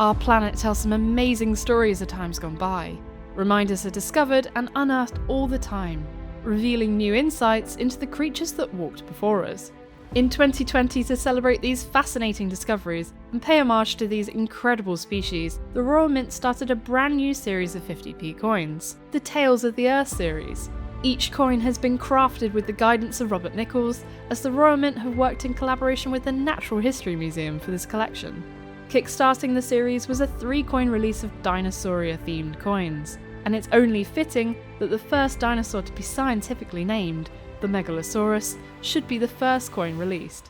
Our planet tells some amazing stories of times gone by. Reminders are discovered and unearthed all the time, revealing new insights into the creatures that walked before us. In 2020, to celebrate these fascinating discoveries and pay homage to these incredible species, the Royal Mint started a brand new series of 50p coins, the Tales of the Earth series. Each coin has been crafted with the guidance of Robert Nichols, as the Royal Mint have worked in collaboration with the Natural History Museum for this collection. Kickstarting the series was a 3-coin release of Dinosauria-themed coins, and it's only fitting that the first dinosaur to be scientifically named, the Megalosaurus, should be the first coin released.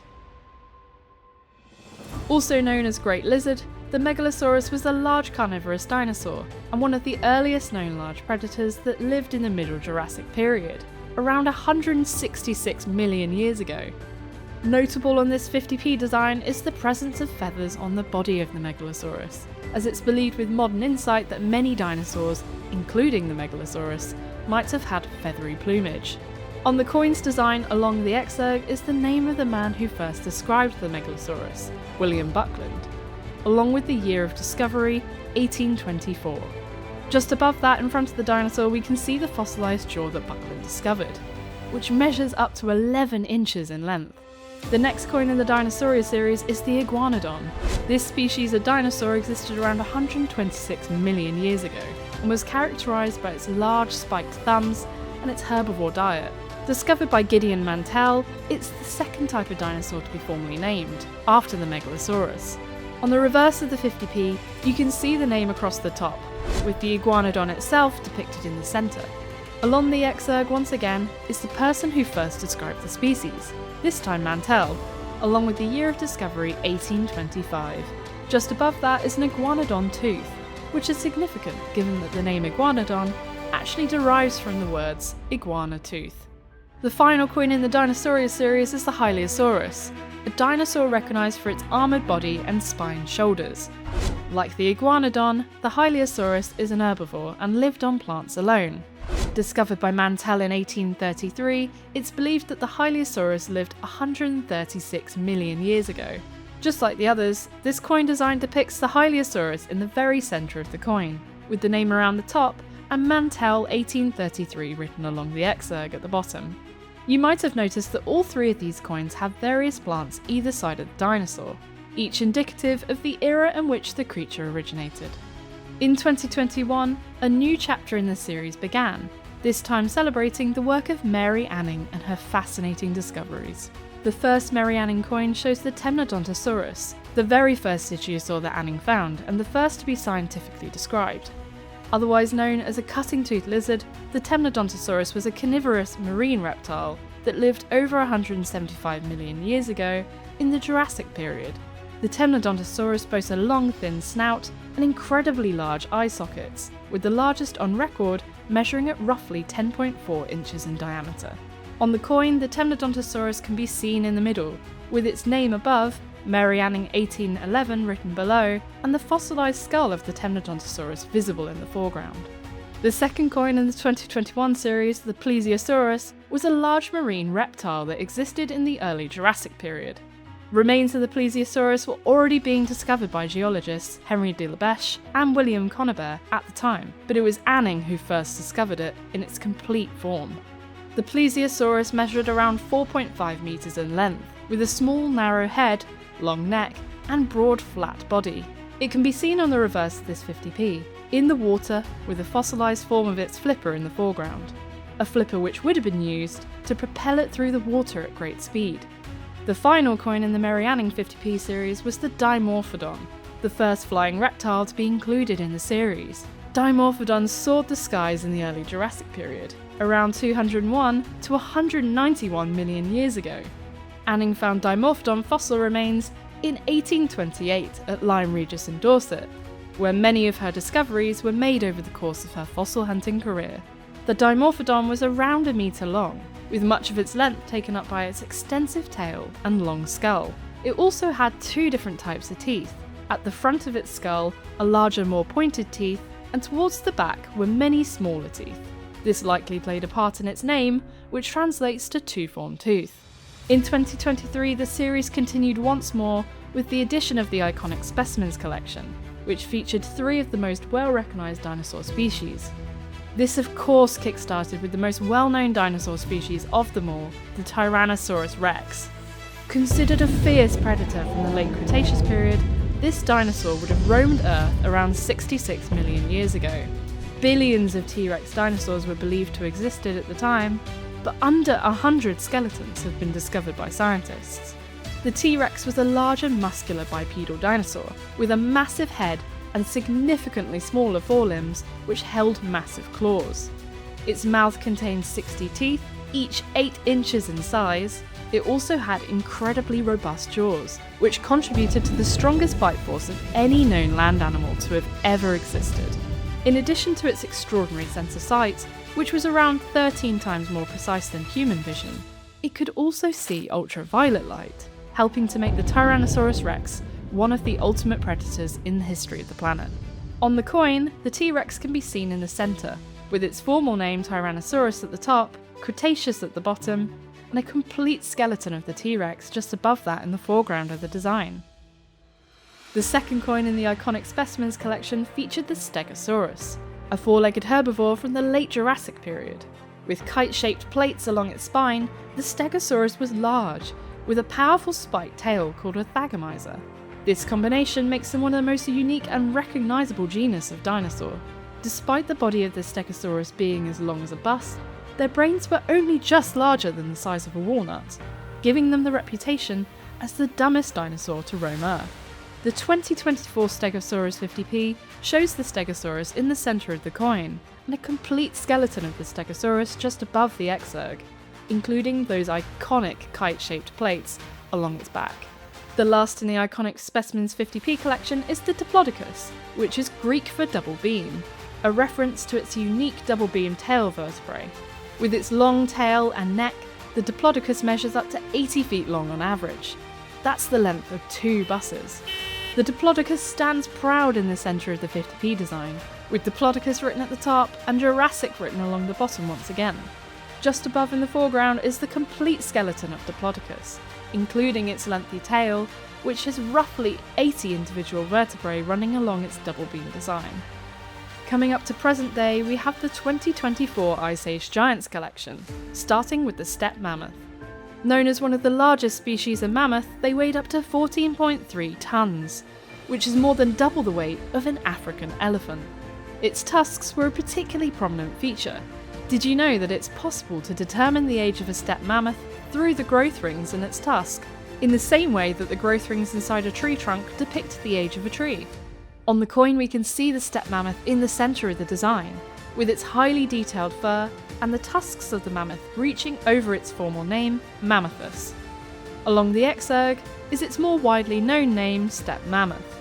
Also known as Great Lizard, the Megalosaurus was a large carnivorous dinosaur, and one of the earliest known large predators that lived in the Middle Jurassic period, around 166 million years ago. Notable on this 50p design is the presence of feathers on the body of the Megalosaurus, as it's believed with modern insight that many dinosaurs, including the Megalosaurus, might have had feathery plumage. On the coin's design along the exurg is the name of the man who first described the Megalosaurus, William Buckland, along with the year of discovery, 1824. Just above that, in front of the dinosaur, we can see the fossilised jaw that Buckland discovered, which measures up to 11 inches in length. The next coin in the Dinosauria series is the Iguanodon. This species of dinosaur existed around 126 million years ago, and was characterised by its large spiked thumbs and its herbivore diet. Discovered by Gideon Mantell, it's the second type of dinosaur to be formally named, after the Megalosaurus. On the reverse of the 50p, you can see the name across the top, with the Iguanodon itself depicted in the centre. Along the exurg once again is the person who first described the species, this time Mantell, along with the year of discovery 1825. Just above that is an Iguanodon tooth, which is significant given that the name Iguanodon actually derives from the words iguana tooth. The final coin in the Dinosauria series is the Hylaeosaurus, a dinosaur recognised for its armoured body and spined shoulders. Like the Iguanodon, the Hylaeosaurus is an herbivore and lived on plants alone. Discovered by Mantell in 1833, it's believed that the Hylaeosaurus lived 136 million years ago. Just like the others, this coin design depicts the Hylaeosaurus in the very centre of the coin, with the name around the top and Mantell 1833 written along the exurg at the bottom. You might have noticed that all 3 of these coins have various plants either side of the dinosaur, each indicative of the era in which the creature originated. In 2021, a new chapter in the series began, this time celebrating the work of Mary Anning and her fascinating discoveries. The first Mary Anning coin shows the Temnodontosaurus, the very first ichthyosaur that Anning found and the first to be scientifically described. Otherwise known as a cutting-toothed lizard, the Temnodontosaurus was a carnivorous marine reptile that lived over 175 million years ago in the Jurassic period. The Temnodontosaurus boasts a long, thin snout and incredibly large eye sockets, with the largest on record measuring at roughly 10.4 inches in diameter. On the coin, the Temnodontosaurus can be seen in the middle, with its name above, Mary Anning 1811 written below, and the fossilised skull of the Temnodontosaurus visible in the foreground. The second coin in the 2021 series, the Plesiosaurus, was a large marine reptile that existed in the early Jurassic period. Remains of the Plesiosaurus were already being discovered by geologists Henry de la Beche and William Conybeare at the time, but it was Anning who first discovered it in its complete form. The Plesiosaurus measured around 4.5 metres in length, with a small narrow head, long neck, and broad flat body. It can be seen on the reverse of this 50p, in the water with a fossilised form of its flipper in the foreground, a flipper which would have been used to propel it through the water at great speed. The final coin in the Mary Anning 50p series was the Dimorphodon, the first flying reptile to be included in the series. Dimorphodons soared the skies in the early Jurassic period, around 201 to 191 million years ago. Anning found Dimorphodon fossil remains in 1828 at Lyme Regis in Dorset, where many of her discoveries were made over the course of her fossil hunting career. The Dimorphodon was around a metre long, with much of its length taken up by its extensive tail and long skull. It also had 2 different types of teeth. At the front of its skull, a larger, more pointed teeth, and towards the back were many smaller teeth. This likely played a part in its name, which translates to two-formed tooth. In 2023, the series continued once more with the addition of the iconic specimens collection, which featured 3 of the most well-recognised dinosaur species. This of course kick-started with the most well-known dinosaur species of them all, the Tyrannosaurus rex. Considered a fierce predator from the late Cretaceous period, this dinosaur would have roamed Earth around 66 million years ago. Billions of T-Rex dinosaurs were believed to have existed at the time, but under 100 skeletons have been discovered by scientists. The T-Rex was a large and muscular bipedal dinosaur, with a massive head and significantly smaller forelimbs which held massive claws. Its mouth contained 60 teeth, each 8 inches in size. It also had incredibly robust jaws, which contributed to the strongest bite force of any known land animal to have ever existed. In addition to its extraordinary sense of sight, which was around 13 times more precise than human vision, it could also see ultraviolet light, helping to make the Tyrannosaurus rex one of the ultimate predators in the history of the planet. On the coin, the T-Rex can be seen in the centre, with its formal name Tyrannosaurus at the top, Cretaceous at the bottom, and a complete skeleton of the T-Rex just above that in the foreground of the design. The second coin in the iconic specimens collection featured the Stegosaurus, a 4-legged herbivore from the late Jurassic period. With kite-shaped plates along its spine, the Stegosaurus was large, with a powerful spiked tail called a thagomizer. This combination makes them one of the most unique and recognisable genus of dinosaur. Despite the body of the Stegosaurus being as long as a bus, their brains were only just larger than the size of a walnut, giving them the reputation as the dumbest dinosaur to roam Earth. The 2024 Stegosaurus 50p shows the Stegosaurus in the centre of the coin, and a complete skeleton of the Stegosaurus just above the exerg, including those iconic kite-shaped plates along its back. The last in the iconic Specimens 50p collection is the Diplodocus, which is Greek for double beam, a reference to its unique double beam tail vertebrae. With its long tail and neck, the Diplodocus measures up to 80 feet long on average. That's the length of 2 buses. The Diplodocus stands proud in the centre of the 50p design, with Diplodocus written at the top and Jurassic written along the bottom once again. Just above in the foreground is the complete skeleton of Diplodocus, including its lengthy tail, which has roughly 80 individual vertebrae running along its double beam design. Coming up to present day, we have the 2024 Ice Age Giants collection, starting with the steppe mammoth. Known as one of the largest species of mammoth, they weighed up to 14.3 tons, which is more than double the weight of an African elephant. Its tusks were a particularly prominent feature. Did you know that it's possible to determine the age of a steppe mammoth through the growth rings in its tusk, in the same way that the growth rings inside a tree trunk depict the age of a tree? On the coin we can see the steppe mammoth in the centre of the design, with its highly detailed fur and the tusks of the mammoth reaching over its formal name, Mammothus. Along the exerg is its more widely known name, steppe mammoth.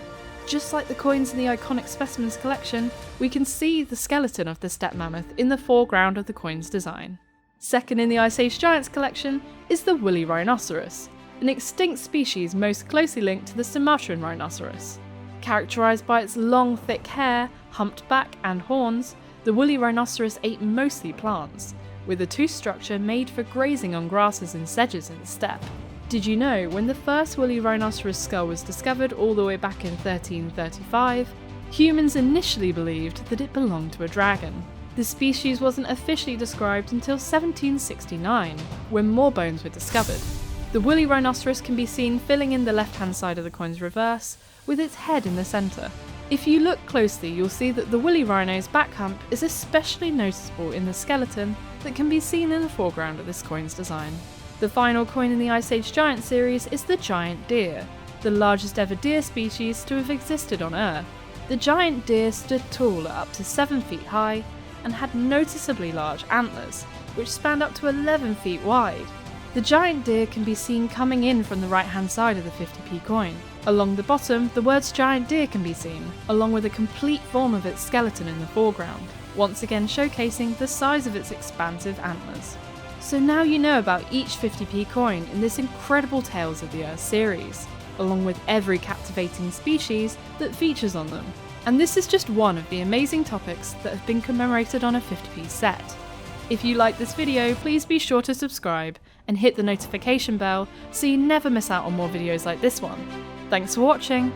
Just like the coins in the iconic specimens collection, we can see the skeleton of the steppe mammoth in the foreground of the coin's design. Second in the Ice Age Giants collection is the woolly rhinoceros, an extinct species most closely linked to the Sumatran rhinoceros. Characterised by its long, thick hair, humped back and horns, the woolly rhinoceros ate mostly plants, with a tooth structure made for grazing on grasses and sedges in the steppe. Did you know, when the first woolly rhinoceros skull was discovered all the way back in 1335, humans initially believed that it belonged to a dragon. The species wasn't officially described until 1769, when more bones were discovered. The woolly rhinoceros can be seen filling in the left-hand side of the coin's reverse, with its head in the centre. If you look closely, you'll see that the woolly rhino's back hump is especially noticeable in the skeleton that can be seen in the foreground of this coin's design. The final coin in the Ice Age Giant series is the giant deer, the largest ever deer species to have existed on Earth. The giant deer stood tall at up to 7 feet high and had noticeably large antlers, which spanned up to 11 feet wide. The giant deer can be seen coming in from the right-hand side of the 50p coin. Along the bottom, the words giant deer can be seen, along with a complete form of its skeleton in the foreground, once again showcasing the size of its expansive antlers. So now you know about each 50p coin in this incredible Tales of the Earth series, along with every captivating species that features on them. And this is just one of the amazing topics that have been commemorated on a 50p set. If you like this video, please be sure to subscribe and hit the notification bell so you never miss out on more videos like this one. Thanks for watching,